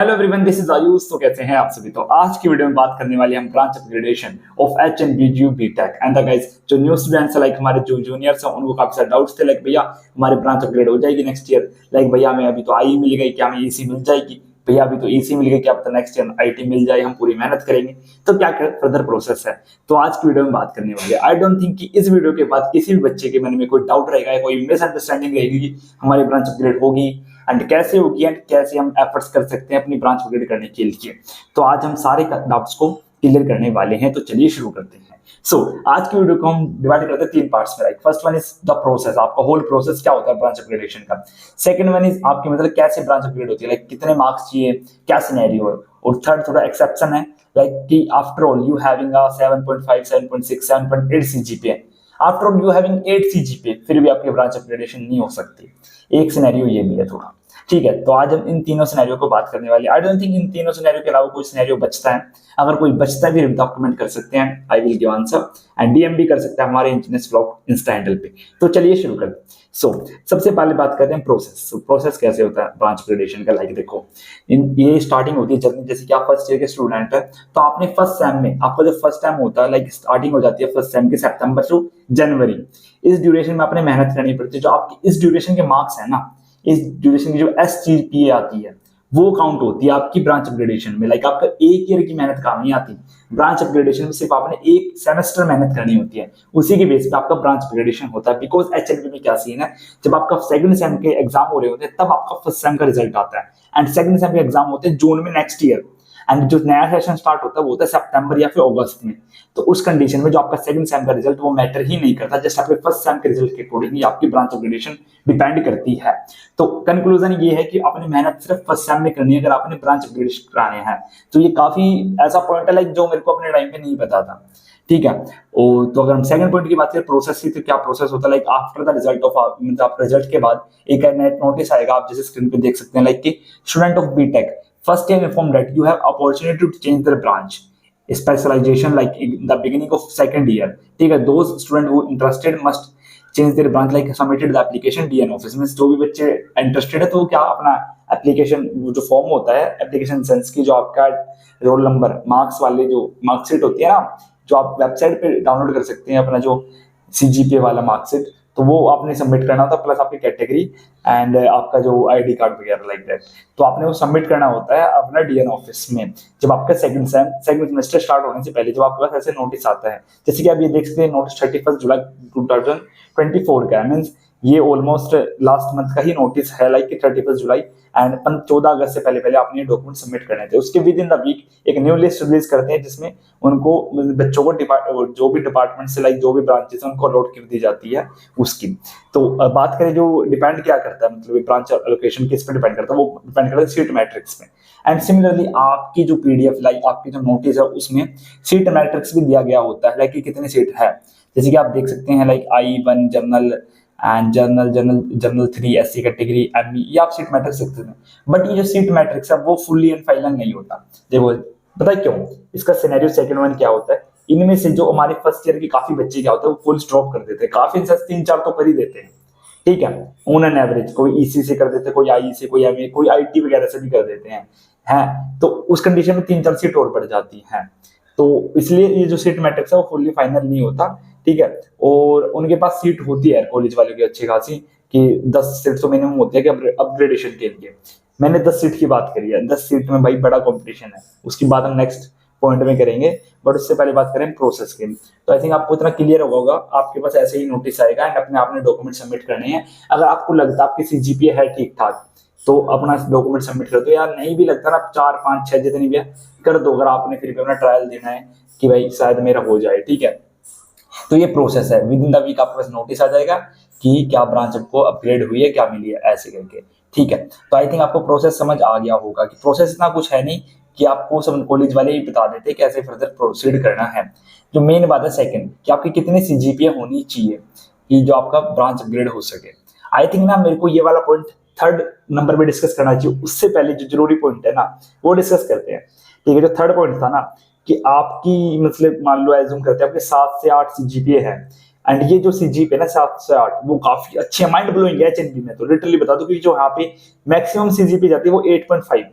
Hello everyone, this is Ayush. तो कैसे हैं आप सभी। तो आज की वीडियो में बात करने वाले हम branch upgradation of HNBGU BTech and the guys. जो न्यू स्टूडेंट्स लाइक हमारे जो जूनियर्स हैं उनको काफी सारे डाउट्स थे लाइक भैया हमारी ब्रांच अपग्रेड हो जाएगी नेक्स्ट ईयर। लाइक भैया हमें अभी तो आई मिल गई, क्या हमें ईसी मिल जाएगी? भैया अभी तो ईसी मिल गई, क्या पता नेक्स्ट ईयर आईटी मिल जाए, हम पूरी मेहनत करेंगे। तो क्या फर्दर प्रोसेस है, तो आज की वीडियो में बात करने वाले। आई डोंट थिंक कि इस वीडियो के बाद किसी भी बच्चे के मन में कोई डाउट रहेगा या कोई मिसअंडरस्टैंडिंग रहेगी कि हमारी ब्रांच अपग्रेड होगी एंड कैसे होगी एंड कैसे हम एफर्ट्स कर सकते हैं अपनी ब्रांच अपग्रेड करने के लिए। तो आज हम सारे डाउट्स को क्लियर करने वाले हैं, तो चलिए शुरू करते हैं। आज की वीडियो को हम डिवाइड करते हैं तीन पार्ट्स में। First one is the process, आपका होल प्रोसेस क्या होता है ब्रांच अपग्रेडेशन का। सेकंड वन इज आपकी मतलब कैसे ब्रांच अपग्रेड होती है, लाइक कितने मार्क्स चाहिए, क्या सिनेरियो है। और थर्ड थोड़ा एक्सेप्शन है, लाइक कि after all you having a 7.5 7.6 7.8 CGPA, after all you having 8 CGPA, फिर भी आपकी ब्रांच अपग्रेडेशन नहीं हो सकती। एक सिनेरियो ये भी है थोड़ा, ठीक है। तो आज हम इन तीनों सिनेरियो को बात करने वाले। आई डोंट थिंक इन तीनों सिनेरियो के अलावा कोई सिनेरियो बचता है। अगर कोई बचता है भी तो आप कमेंट कर सकते हैं, I will give answer and DM भी कर सकते हैं हमारे इंजीनियर्स ब्लॉग इंस्टा हैंडल पे। तो चलिए शुरू करते हैं। सबसे पहले बात करते हैं प्रोसेस। प्रोसेस कैसे होता है ब्रांच अपग्रेडेशन का। लाइक देखो, ये स्टार्टिंग होती है जर्नी, जैसे कि आप फर्स्ट ईयर के स्टूडेंट है तो आपने फर्स्ट सेम में आपका जो फर्स्ट टाइम होता है लाइक स्टार्टिंग हो जाती है फर्स्ट सेम के सितंबर टू जनवरी। इस ड्यूरेशन में आपने मेहनत करनी पड़ती है। जो आपकी इस ड्यूरेशन के मार्क्स है ना, इस ड्यूरेशन की जो SGPA आती है वो काउंट होती है आपकी ब्रांच अपग्रेडेशन में। लाइक आपका एक ईयर की मेहनत काम नहीं आती। ब्रांच अपग्रेडेशन में सिर्फ आपने एक सेमेस्टर मेहनत करनी होती है, उसी के बेस पे आपका ब्रांच अपग्रेडेशन होता है। बिकॉज HNB में क्या सीन है, जब आपका सेकंड सेम के एग्जाम हो रहे होते हैं तब आपका फर्स्ट सेम का रिजल्ट आता है एंड सेकंड सेम के एग्जाम होते हैं जून में नेक्स्ट ईयर एंड जो नया सेशन स्टार्ट होता है वो होता है सितंबर या फिर अगस्त में। तो उस कंडीशन में जो आपका सेकंड सेम का रिजल्ट वो मैटर ही नहीं करता, जस्ट आपके फर्स्ट सेम के रिजल्ट के अकॉर्डिंग ही आपकी ब्रांच अपग्रेडेशन डिपेंड करती है। तो कंक्लूजन ये है कि अपनी मेहनत सिर्फ फर्स्ट सेम में करनी है अगर आपने ब्रांच अपग्रेडेशन कराने हैं। तो ये काफी ऐसा पॉइंट है लाइक जो मेरे को अपने टाइम पे नहीं पता था, ठीक है। और तो अगर हम सेकंड पॉइंट की बात करें प्रोसेस की, तो क्या प्रोसेस होता है like after the result of मतलब आप रिजल्ट के बाद एक नेट नोटिस आएगा, आप जैसे स्क्रीन पे देख सकते हैं लाइक कि student of BTech first year informed that you have opportunity to change their branch specialization like in the beginning of second year, ठीक है। those student who interested must change their branch like submitted the application DN office में। जो भी बच्चे interested है तो क्या अपना एप्लीकेशन जो फॉर्म होता है एप्लीकेशन सेंस की, जो आपका रोल नंबर मार्क्स वाले जो मार्कशीट होती है ना, जो आप वेबसाइट पे डाउनलोड कर सकते हैं अपना जो CGPA वाला मार्कशीट, तो वो आपने सबमिट करना होता है प्लस आपकी कैटेगरी एंड आपका जो ID कार्ड वगैरह लाइक दैट। तो आपने वो सबमिट करना होता है अपना DN ऑफिस में जब आपका सेकंड सेमेस्टर स्टार्ट होने से पहले, जब आपके पास ऐसे नोटिस आता है। जैसे कि आप ये देख सकते हैं नोटिस 31 जुलाई 2024 का है, मीन्स ये ऑलमोस्ट लास्ट मंथ का ही नोटिस है लाइक 31 जुलाई एंड 14 अगस्त से पहले आपने डॉक्यूमेंट सबमिट करने थे। उसके विद इन द वीक एक न्यू लिस्ट रिलीज करते हैं जिसमें उनको बच्चों को जो भी डिपार्टमेंट से लाइक जो भी ब्रांचेस है उनको अलॉट कर दी जाती है उसकी। तो बात करें जो डिपेंड क्या करता है, मतलब ब्रांच एलोकेशन किस पे डिपेंड करता है, वो डिपेंड करता है सीट मैट्रिक्स पे। एंड सिमिलरली आपकी जो PDF लाइक आपकी जो नोटिस है उसमें सीट मैट्रिक्स भी दिया गया होता है लाइक कि कितनी सीट है। जैसे कि आप देख सकते हैं like I1 general and general 3 SC category ME, ये आप सीट मैट्रिक्स सकते हैं। बट ये जो सीट मैट्रिक्स है वो फुल्ली एंड फाइनल नहीं होता। देखो पता है क्यों, इसका सिनेरियो सेकंड वन क्या होता है, इनमें से जो हमारे फर्स्ट ईयर के काफी बच्चे क्या होते हैं वो फुल ड्रॉप कर देते हैं, काफी 3-4 तो कर ही देते हैं, ठीक है। ऑन एन एवरेज कोई EC से कर देते हैं, कोई IE से, कोई MA, कोई IT वगैरह से भी कर देते हैं। तो उस कंडीशन में 3-4 सीट और बढ़ जाती है। तो इसलिए ये जो सीट मैट्रिक्स है वो फुल्ली फाइनल नहीं होता, ठीक है। और उनके पास सीट होती है कॉलेज वालों की अच्छी खासी कि 10 सीट तो मिनिमम होती है कि अपग्रेडेशन के लिए। मैंने 10 सीट की बात करी है, 10 सीट में भाई बड़ा कंपटीशन है, उसकी बात हम नेक्स्ट पॉइंट में करेंगे। बट उससे पहले बात करें प्रोसेस की, तो आई थिंक आपको इतना क्लियर होगा। आपके पास ऐसे ही नोटिस आएगा एंड अपने आपने डॉक्यूमेंट सबमिट करने हैं। अगर आपको लगता है आपकी CGPA है ठीक ठाक तो अपना डॉक्यूमेंट सबमिट कर दो, यार नहीं भी लगता ना 4 5 6 जितनी भी है कर दो, अगर आपने फिर भी अपना ट्रायल देना है कि भाई शायद मेरा हो जाए, ठीक है। तो ये प्रोसेस है, विद इन द वीक आपके पास नोटिस आ जाएगा कि क्या ब्रांच आपको अपग्रेड हुई है, क्या मिली है, ऐसे करके, ठीक है। तो आई थिंक आपको प्रोसेस समझ आ गया होगा कि प्रोसेस इतना कुछ है नहीं कि आपको सब कॉलेज वाले ही बता देते कैसे फर्दर प्रोसीड करना है। जो मेन बात है सेकंड कि आपकी कितनी CGPA होनी चाहिए कि जो आपका ब्रांच अपग्रेड हो सके। आई थिंक ना मेरे को ये वाला पॉइंट थर्ड नंबर पे डिस्कस करना चाहिए, उससे पहले जो जरूरी पॉइंट है ना वो डिस्कस करते हैं, ठीक है। जो थर्ड पॉइंट था ना कि आपकी मतलब मान लो एज्यूम करते हैं आपके 7 से 8 CGPA है एंड ये जो CGPA ना 7 से 8 वो काफी अच्छे माइंड ब्लोइंग है HNB में। तो लिटरली बता दो कि जो यहाँ पे मैक्सिमम CGPA जाती है वो 8.5,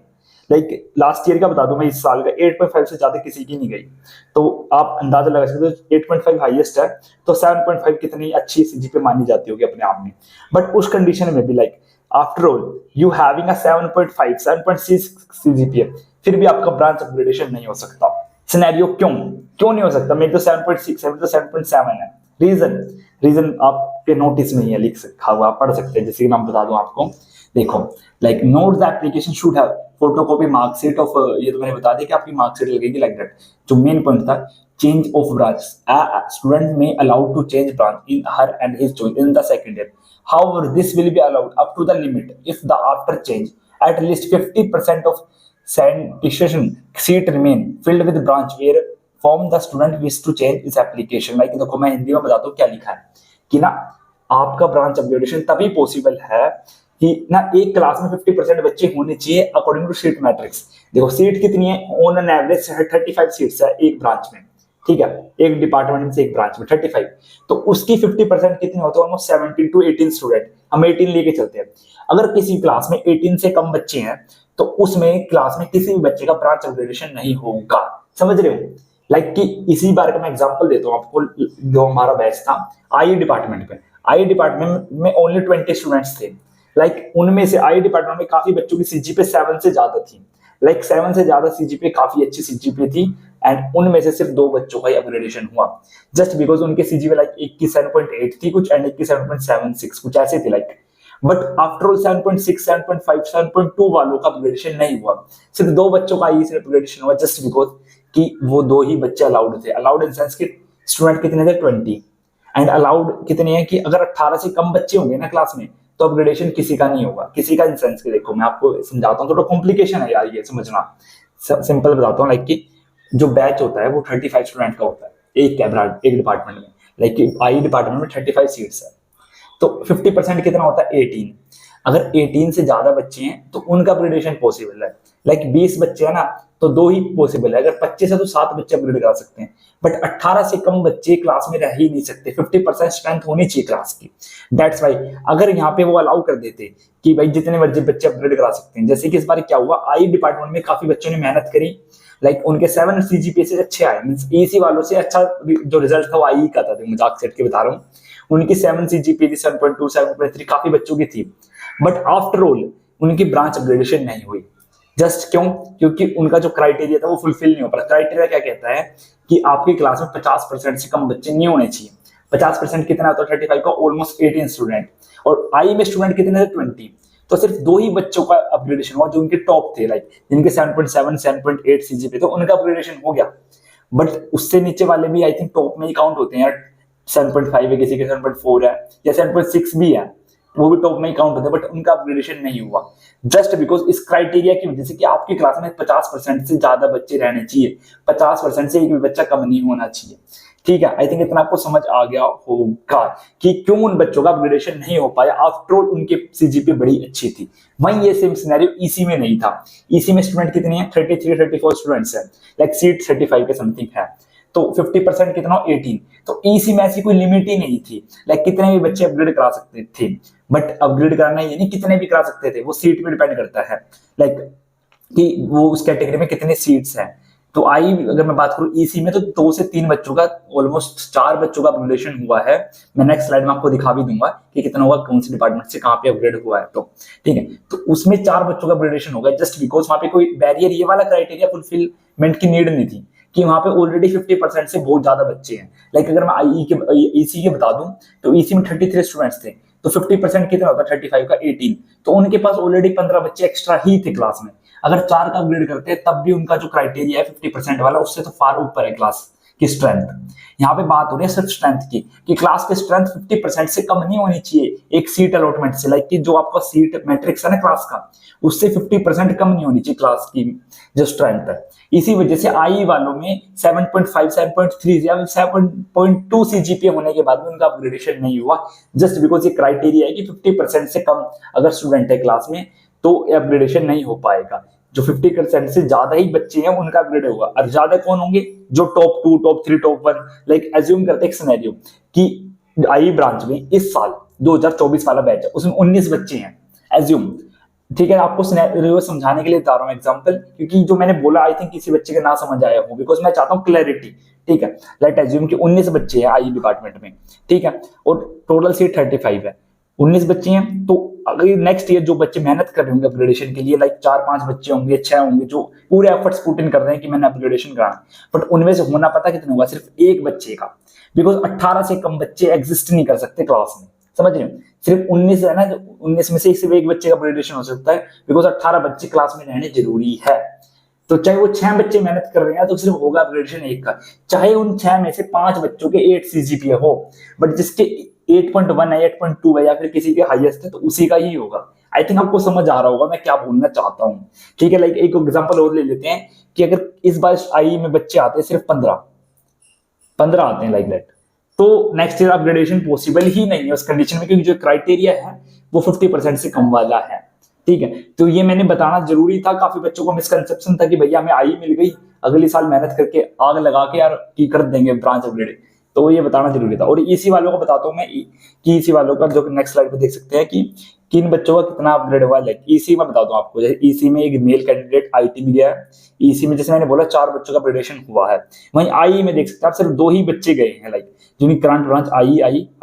लाइक लास्ट ईयर का बता दूं मैं, इस साल का 8.5 से ज्यादा किसी की नहीं गई। तो आप अंदाजा लगा सकते हो 8.5 हाईएस्ट है, तो 7.5 कितनी अच्छी सीजीपीए मानी जाती होगी अपने आप में। बट उस कंडीशन में भी like after all you having a 7.5 7.6 CGPA, फिर भी आपका ब्रांच अपग्रेडेशन नहीं हो सकता। सिनेरियो क्यों क्यों नहीं हो सकता? मेरी तो 7.6 है, मेरी तो 7.7 है। रीजन रीजन आपके नोटिस में ही है, लिख रखा हुआ, आप पढ़ सकते हैं। जैसे कि मैं बता दूं आपको, देखो like note the application should have photocopy marksheet of, ये तो मैंने बता दिया कि आपकी मार्कशीट लगेगी लाइक दैट। जो मेन पॉइंट था, चेंज ऑफ ब्रांच, स्टूडेंट में allowed to change branch in her and his choice in the second year, however this will be allowed up to the limit if the after change at least 50% of sanitation seat remain filled with branch where form the student wish to change its application। Like देखो मैं हिंदी में बताता हूँ क्या लिखा है कि ना, आपका ब्रांच अपग्रेडेशन तभी पॉसिबल है कि ना एक क्लास में 50% बच्चे होने चाहिए अकॉर्डिंग टू सीट मैट्रिक्स। देखो सीट कितनी है, ऑन एन एवरेज 35 सीट्स है एक ब्रांच में, ठीक है, एक डिपार्टमेंट में से एक ब्रांच में 35, तो उसकी 50% कितनी होती है? ऑलमोस्ट 17 टू 18 स्टूडेंट, हम 18 लेके चलते हैं। अगर किसी क्लास में 18 से कम बच्चे हैं तो उसमें क्लास में किसी भी बच्चे का ब्रांच अपग्रेडेशन नहीं होगा। समझ रहे हो? लाइक कि इसी बार का मैं एग्जांपल देता हूँ आपको। जो हमारा बैच था आई डिपार्टमेंट में, आई डिपार्टमेंट में ओनली 20 स्टूडेंट्स थे। लाइक उनमें से आई डिपार्टमेंट में काफी बच्चों की सीजीपीए 7 से ज्यादा थी, लाइक 7 से ज्यादा सीजीपीए, काफी अच्छी सीजीपीए थी। एंड उनमें से सिर्फ 2 बच्चों का ही अपग्रेडेशन हुआ, जस्ट बिकॉज उनके सीजीपीए लाइक एक की 7.8 थी कुछ, एंड एक की 7.76 कुछ ऐसे थी लाइक। बट आफ्टर ऑल 7.6 7.5 7.2 वालों का अपग्रेडेशन नहीं हुआ, सिर्फ 2 बच्चों का ही सिर्फ अपग्रेडेशन हुआ, जस्ट बिकॉज कि वो 2 ही बच्चे अलाउड थे। अलाउड इन सेंस कि स्टूडेंट कितने थे? 20, एंड अलाउड कितने हैं कि अगर 18 से कम बच्चे होंगे ना क्लास में तो अपग्रेडेशन किसी का नहीं होगा, किसी का इन सेंस कि देखो मैं आपको समझाता हूँ, थोड़ा कॉम्प्लिकेशन है यार ये समझना। सिंपल बताता हूँ, लाइक कि जो बैच होता है वो 35 स्टूडेंट का होता है एक डिपार्टमेंट में, लाइक आई डिपार्टमेंट में 35 सीट्स है, तो 50% कितना होता है? 18। अगर 18 से ज्यादा बच्चे हैं तो उनका अपग्रेडेशन पॉसिबल है। लाइक 20 बच्चे हैं ना तो 2 ही पॉसिबल है, अगर 25 है तो 7 बच्चे अपग्रेड करा सकते हैं। बट 18 से कम बच्चे क्लास में रह ही नहीं सकते, 50% स्ट्रेंथ होनी चाहिए क्लास की। दैट्स वाई अगर यहाँ पे वो अलाउ कर देते कि भाई जितने मर्जी बच्चे अपग्रेड करा सकते हैं, जैसे कि इस बार क्या हुआ, आई डिपार्टमेंट में काफी बच्चों ने मेहनत करी, लाइक उनके 7 सीजीपीए से अच्छे आए, मींस ईसी वालों से अच्छा जो रिजल्ट था वो आई का था, मजाक सेट के बता रहा हूँ। उनकी 7 सीजीपीए थी, 7.2 7.3 काफी बच्चों की थी। बट आफ्टर ऑल उनकी ब्रांच अपग्रेडेशन नहीं हुई, जस्ट क्यों? क्योंकि उनका जो क्राइटेरिया था वो फुलफिल नहीं हो पाया। क्राइटेरिया क्या कहता है कि आपकी क्लास में 50% से कम बच्चे नहीं होने चाहिए। 50% कितना होता है? 35 का ऑलमोस्ट 18 स्टूडेंट, और आई में स्टूडेंट कितने थे? 20। तो सिर्फ 2 ही बच्चों का अपग्रेडेशन हुआ जो उनके टॉप थे, लाइक जिनके 7.7 7.8 सीजीपीए, तो उनका अपग्रेडेशन हो गया। बट उससे नीचे वाले भी आई थिंक टॉप में ही काउंट होते हैं यार, 7.5 है, किसी के 7.4 है या 7.6 भी है, वो भी टॉप में ही काउंट होते हैं, बट उनका अपग्रेडेशन नहीं हुआ, जस्ट बिकॉज इस क्राइटेरिया की वजह से कि आपकी क्लास में 50% से ज्यादा बच्चे रहने चाहिए, 50% से एक भी बच्चा कम नहीं होना चाहिए। ठीक है, आई थिंक इतना आपको समझ आ गया होगा कि क्यों उन बच्चों का अपग्रेडेशन नहीं हो पाया। आफ्टर ऑल उनके सीजीपीए बड़ी अच्छी थी। वहीं ये सेम सिनेरियो ईसी में नहीं था। ईसी में स्टूडेंट कितने हैं? 33 34 स्टूडेंट्स हैं, लाइक सीट 35 के समथिंग है, तो 50% कितना? 18। तो ईसी में ऐसी कोई लिमिट ही नहीं थी, लाइक कितने भी बच्चे अपग्रेड करा सकते थे। बट अपग्रेड करना ये नहीं कितने भी करा सकते थे, वो सीट पे डिपेंड करता है, लाइक कि वो उस कैटेगरी में कितने सीट्स हैं। तो आई अगर मैं बात करूं ईसी में, तो 2 से 3 बच्चों का, ऑलमोस्ट 4 बच्चों का अपग्रेडेशन हुआ है। मैं नेक्स्ट स्लाइड में आपको दिखा भी दूंगा कि कितना हुआ, कौन से डिपार्टमेंट से कहां पे अपग्रेड हुआ है। तो ठीक है, तो उसमें 4 बच्चों का अपग्रेडेशन होगा, जस्ट बिकॉज वहां पे कोई बैरियर, ये वाला क्राइटेरिया फुलफिलमेंट की नीड नहीं थी कि वहां पे ऑलरेडी 50% से बहुत ज्यादा बच्चे हैं। लाइक अगर मैं आई के ईसी के बता दूं तो ईसी में 33 स्टूडेंट्स थे, तो 50% कितना होता है? 35 का 18, तो उनके पास ऑलरेडी 15 बच्चे एक्स्ट्रा ही थे क्लास में। अगर 4 का अपग्रेड करते हैं तब भी उनका जो क्राइटेरिया है 50% वाला, उससे तो फार ऊपर है क्लास की स्ट्रेंथ। यहाँ पे बात हो रही है सिर्फ स्ट्रेंथ की, कि क्लास की स्ट्रेंथ 50% से कम नहीं होनी चाहिए एक सीट अलॉटमेंट से, लाइक कि जो आपका सीट मैट्रिक्स है ना क्लास का, उससे 50% कम नहीं होनी चाहिए क्लास की जो स्ट्रेंथ है। इसी वजह से आई वालों में 7.5 7.3 या 7.2 सीजीपीए होने के बाद भी उनका अपग्रेडेशन नहीं हुआ, जस्ट बिकॉज ये क्राइटेरिया है कि 50% से कम अगर स्टूडेंट है क्लास में तो अपग्रेडेशन नहीं हो पाएगा। जो 50% से ज्यादा ही बच्चे हैं उनका अपग्रेड होगा, और ज्यादा कौन होंगे? जो top 2 top 3 top 1। Like assume करते हैं एक सिनेरियो कि आई ब्रांच में इस साल 2024 वाला बैच है, उसमें 19 बच्चे हैं, एज्यूम ठीक है, आपको सिनेरियो समझाने के लिए बता रहा हूँ एग्जांपल, क्योंकि जो मैंने बोला आई थिंक किसी बच्चे के ना समझ आया हो, बिकॉज मैं चाहता हूँ क्लैरिटी। ठीक है, लेट एज्यूम कि 19 बच्चे हैं आई डिपार्टमेंट में। ठीक है, और टोटल सीट 35 है, 19 बच्चे हैं। तो अगर नेक्स्ट ईयर जो बच्चे मेहनत कर रहे होंगे अपग्रेडेशन के लिए, लाइक 4-5 बच्चे होंगे, 6 होंगे, जो पूरे एफर्ट्स पुट इन कर रहे हैं कि मैंने अपग्रेडेशन कराना, बट उनमें से होना पता कितने होगा, सिर्फ एक बच्चे का। बिकॉज 18 से कम बच्चे एग्जिस्ट नहीं कर सकते क्लास में, समझ रहे हो? सिर्फ 19 है ना, जो 19 में से सिर्फ एक बच्चे का अपग्रेडेशन हो सकता है, बिकॉज 18 बच्चे क्लास में रहने जरूरी है। तो चाहे वो 6 बच्चे मेहनत कर रहे हैं तो सिर्फ होगा अपग्रेडेशन एक का, चाहे उन 6 में से 5 बच्चों के 8 सीजीपीए हो, बट जिसके 8.1 है, 8.2 है, या फिर किसी के हाईएस्ट है, तो उसी का ही होगा। आई थिंक आपको समझ आ रहा होगा मैं क्या बोलना चाहता हूँ। ठीक है, लाइक एक एग्जांपल और ले लेते हैं कि अगर इस बार आई में बच्चे आते हैं सिर्फ 15 आते हैं लाइक दैट, तो नेक्स्ट ईयर अपग्रेडेशन पॉसिबल ही नहीं है उस कंडीशन में, क्योंकि जो क्राइटेरिया है वो 50% से कम वाला है। ठीक है, तो ये मैंने बताना जरूरी था। काफी बच्चों को मिसकंसेप्शन था कि भैया हमें आई मिल गई, अगले साल मेहनत करके आग लगा के यार की कर देंगे ब्रांच अपग्रेड, तो ये बताना जरूरी था। और ईसी वालों को बताता हूँ मैं कि ईसी वालों का जो नेक्स्ट स्लाइड पे देख सकते हैं कि किन बच्चों का कितना अपग्रेड हुआ है। लाइक ईसी में बताता हूँ आपको, जैसे ईसी में एक मेल कैंडिडेट आईटी में गया है, ईसी में जैसे मैंने बोला 4 बच्चों का अपग्रेडेशन हुआ है। वहीं आई में देख सकते हैं आप सिर्फ 2 ही बच्चे गए हैं, लाइक जिनकी करंट ब्रांच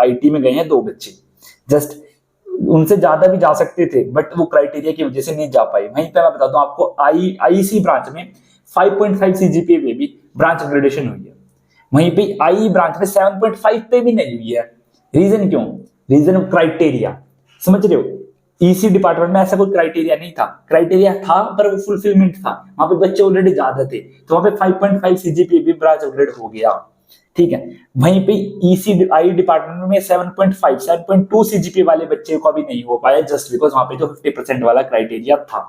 आईटी में गए हैं 2 बच्चे जस्ट। उनसे ज्यादा भी जा सकते थे बट वो क्राइटेरिया की वजह से नहीं जा पाए। वहीं पे मैं बताता हूँ आपको आईसी ब्रांच में 5.5 सीजीपीए पे भी ब्रांच अपग्रेडेशन हुई है, वहीं पे आई ब्रांच में 7.5 पे भी नहीं हुई है। रीजन क्यों? रीजन क्राइटेरिया, समझ रहे हो? ईसी डिपार्टमेंट में ऐसा कोई क्राइटेरिया नहीं था, क्राइटेरिया था पर वो फुलफिलमेंट था, वहां पे बच्चे ऑलरेडी ज्यादा थे, तो वहां पे 5.5 सीजीपीए भी ब्रांच अपग्रेड हो गया। ठीक है, वहीं पे ईसी आई डिपार्टमेंट में 7.5 7.2 सीजीपीए वाले बच्चे को भी नहीं हो पाया, जस्ट बिकॉज वहां पे जो 50% वाला क्राइटेरिया था।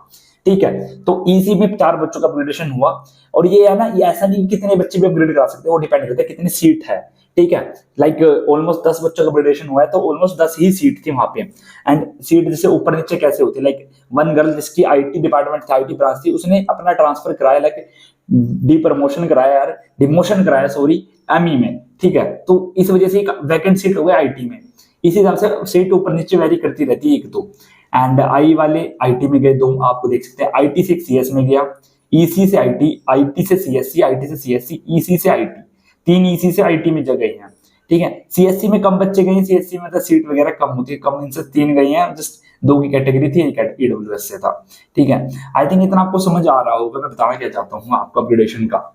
ठीक है, तो ईसी में 4 बच्चों का अपग्रेडेशन हुआ। और ये है ना, ये ऐसा नहीं कितने बच्चे भी अपग्रेड करा सकते, वो डिपेंड करता है कितनी सीट है। ठीक है, लाइक ऑलमोस्ट 10 बच्चों का अपग्रेडेशन हुआ है, तो ऑलमोस्ट 10 ही सीट थी वहां पे। एंड सीट जैसे ऊपर नीचे कैसे होती है, लाइक वन गर्ल जिसकी आईटी डिपार्टमेंट थी, आईटी ब्रांच थी, उसने अपना ट्रांसफर कराया, लाइक डी प्रमोशन कराया यार, डिमोशन कराया सॉरी, एमई में। ठीक है, तो इस वजह से एक वैकेंट सीट हो गया आईटी में। इसी हिसाब से सीट ऊपर नीचे वेरी करती रहती है 1-2। एंड आई वाले आईटी में गए 2, आपको देख सकते हैं। आईटी से सीएस में गया, ईसी से आईटी, आईटी से सीएससी, आईटी से सीएससी, ईसी से आईटी, 3 ईसी से आईटी में जगह हैं। ठीक है, सीएससी में कम बच्चे गए, सीएससी में तो सीट वगैरह कम होती है, कम इनसे 3 गए हैं, जस्ट 2 की कैटेगरी थी, एक ईडब्ल्यूएस से था। ठीक है, आई थिंक इतना आपको समझ आ रहा होगा मैं बताना क्या चाहता हूँ आपको अपग्रेडेशन का।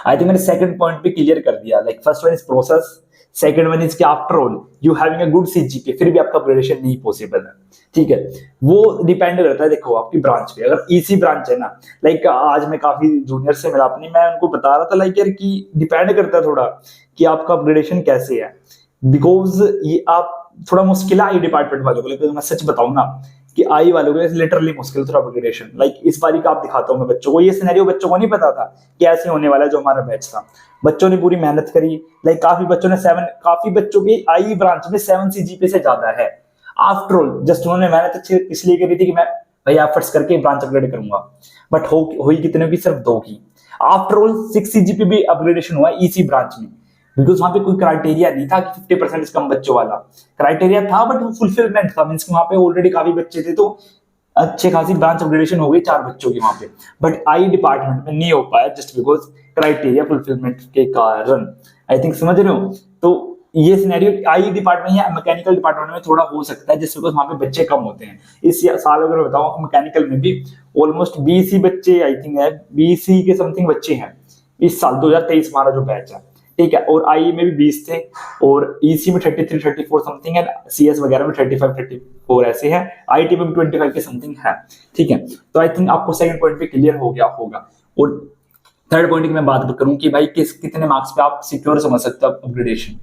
आई थिंक मैंने सेकंड पॉइंट भी क्लियर कर दिया, like first one is process, second one is कि after all you having a good CGPA फिर भी आपका अपग्रेडेशन नहीं पॉसिबल है। ठीक है, वो डिपेंड करता है देखो आपकी ब्रांच पे। अगर ईसी ब्रांच है ना, लाइक आज मैं काफी जूनियर से मिला अपनी, मैं उनको बता रहा था लाइक यार कि डिपेंड करता है थोड़ा कि आपका अपग्रेडेशन कैसे है, बिकॉज ये आप थोड़ा मुश्किल है आई डिपार्टमेंट वालों को, लेकिन मैं सच बताऊं ना कि आई वालों को लिटरली मुश्किल थोड़ा अपग्रेडेशन। लाइक इस बारी का आप दिखाता हूँ मैं बच्चों को, ये सिनेरियो बच्चों को नहीं पता था कि ऐसे होने वाला है। जो हमारा बैच था, बच्चों ने पूरी मेहनत करी, लाइक काफी बच्चों ने 7, काफी बच्चों की आई ब्रांच में 7 सीजीपीए से ज्यादा है। आफ्टर ऑल जस्ट उन्होंने मेहनत अच्छी इसलिए करी थी कि मैं भैया एफर्ट्स करके ब्रांच अपग्रेड करूंगा, बट हुई कितने की? सिर्फ 2 की। आफ्टर ऑल 6 सीजीपीए भी अपग्रेडेशन हुआ ईसी ब्रांच में, बिकॉज वहां पे कोई क्राइटेरिया नहीं था कि 50% कम बच्चों वाला, क्राइटेरिया था बट वो फुलफिलमेंट था, मींस वहां पे ऑलरेडी काफी बच्चे थे, तो अच्छे खासी ब्रांच अपग्रेडेशन हो गई 4 बच्चों की वहां पे। बट आई डिपार्टमेंट में नहीं हो पाया जस्ट बिकॉज क्राइटेरिया फुलफिलमेंट के कारण। आई थिंक समझ रहे हो? तो ये सिनेरियो आई डिपार्टमेंट या मैकेनिकल डिपार्टमेंट में थोड़ा हो सकता है जस्ट बिकॉज वहां पे बच्चे कम होते हैं। इस साल अगर मैं बताऊं मैकेनिकल में भी ऑलमोस्ट 20 ही बच्चे आई थिंक है, 20 ही के समथिंग बच्चे हैं इस साल 2023 हमारा जो बैच है। ठीक है, और आई में भी 20 थे, और ईसी में 33 34 समथिंग है, सीएस वगैरह में 35 34 ऐसे हैं, आईटी में भी 25 के समथिंग है। ठीक है, तो आई थिंक आपको सेकंड पॉइंट पे क्लियर हो गया होगा। और थर्ड पॉइंट की मैं बात करूं कि भाई कितने मार्क्स पे आप सिक्योर समझ सकते हो अपग्रेडेशन।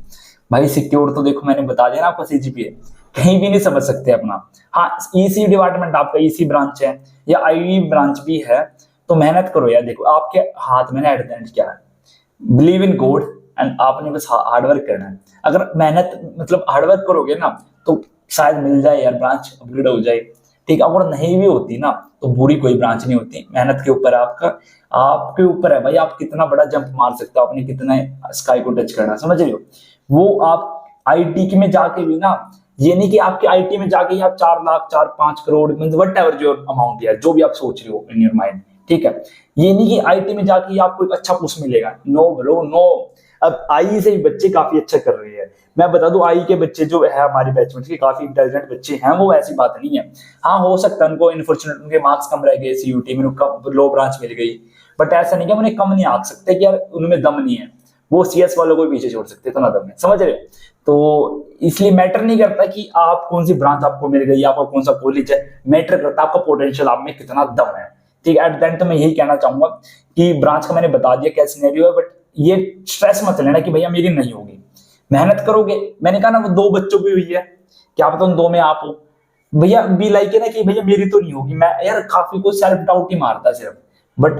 भाई सिक्योर तो देखो मैंने बता दिया ना आपका सीजीपीए, कहीं भी नहीं समझ सकते अपना। हाँ, ईसी डिपार्टमेंट आपका ईसी ब्रांच है या आई ब्रांच भी है, तो मेहनत करो यार। देखो आपके हाथ में ना एट द एंड क्या है, बिलीव इन गॉड, एंड आपने बस हार्डवर्क करना है। अगर मेहनत मतलब हार्डवर्क करोगे ना तो शायद मिल जाए यार, ब्रांच अपग्रेड हो जाए। ठीक है, अगर नहीं भी होती ना तो बुरी कोई ब्रांच नहीं होती, मेहनत के ऊपर आपका, आपके ऊपर है भाई, आप कितना बड़ा जंप मार सकते हो, आपने कितना स्काई को टच करना, समझ रहे हो? वो आप आईटी में जाके भी ना ये नहीं कि आपके आईटी में जाके ही आप 4 lakh 4-5 crore means what ever जो अमाउंट है जो भी आप सोच रहे हो इन योर माइंड, ठीक है। ये नहीं कि आईटी में जाके ही आपको एक अच्छा पोस्ट मिलेगा, नो ब्रो नो। अब आई से ही बच्चे काफी अच्छा कर रहे हैं। मैं बता दूं आई के बच्चे जो है हमारी बैचमेंट के काफी इंटेलिजेंट बच्चे हैं, वो ऐसी बात नहीं है। हाँ हो सकता है उनको अनफॉर्चुनेट उनके मार्क्स कम रह गए सीयूटी में, उनको लो ब्रांच मिल गई, बट ऐसा नहीं कि उन्हें कम नहीं आंक सकते कि यार उनमें दम नहीं है, वो सीएस वालों को पीछे छोड़ सकते, इतना दम है, समझ रहे हो। तो इसलिए मैटर नहीं करता कि आप कौन सी ब्रांच आपको मिल गई, आपका कौन सा कॉलेज है, मैटर करता है आपका पोटेंशियल, आप में कितना दम है, ठीक है। एट द एंड तो मैं यही कहना चाहूंगा कि ब्रांच का मैंने बता दिया क्या सिनेरियो है, बट ये स्ट्रेस मत लेना कि भैया मेरी नहीं होगी, मेहनत करोगे। मैंने कहा ना वो 2 बच्चों की हुई है, क्या पता उन 2 में आप हो, भैया बी लाइक है ना कि भैया मेरी तो नहीं होगी। मैं यार काफी को सेल्फ डाउट ही मारता है सिर्फ, बट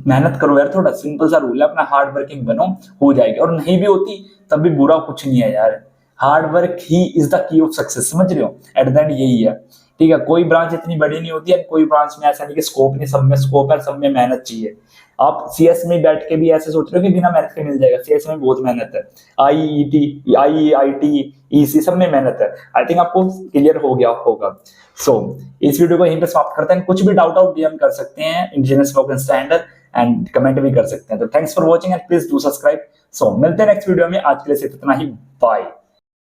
मेहनत करो यार, थोड़ा सिंपल सा रूल है, अपना हार्ड वर्किंग बनो, हो जाएगी। और नहीं भी होती तब भी बुरा कुछ नहीं है यार, hard work he is the key of success, समझ रहे हो, एट द एंड यही है, ठीक है। कोई ब्रांच इतनी बड़ी नहीं होती है, कोई ब्रांच में ऐसा नहीं कि स्कोप नहीं, सब में स्कोप है, सब में मेहनत चाहिए। आप सीएस में बैठ के भी ऐसे सोच रहे हो कि बिना मेहनत के मिल जाएगा, सीएस में बहुत मेहनत है, आईईटी आईआईटी ईसी सब में मेहनत है। आई थिंक आपको क्लियर हो गया होगा। सो इस वीडियो को यहीं पे समाप्त करते हैं। कुछ भी डाउट आउट डीएम कर सकते हैं engineer spoken standard and comment भी कर सकते हैं। तो thanks for watching and please do subscribe. So मिलते हैं नेक्स्ट वीडियो में, आज के लिए सिर्फ इतना ही, बाय।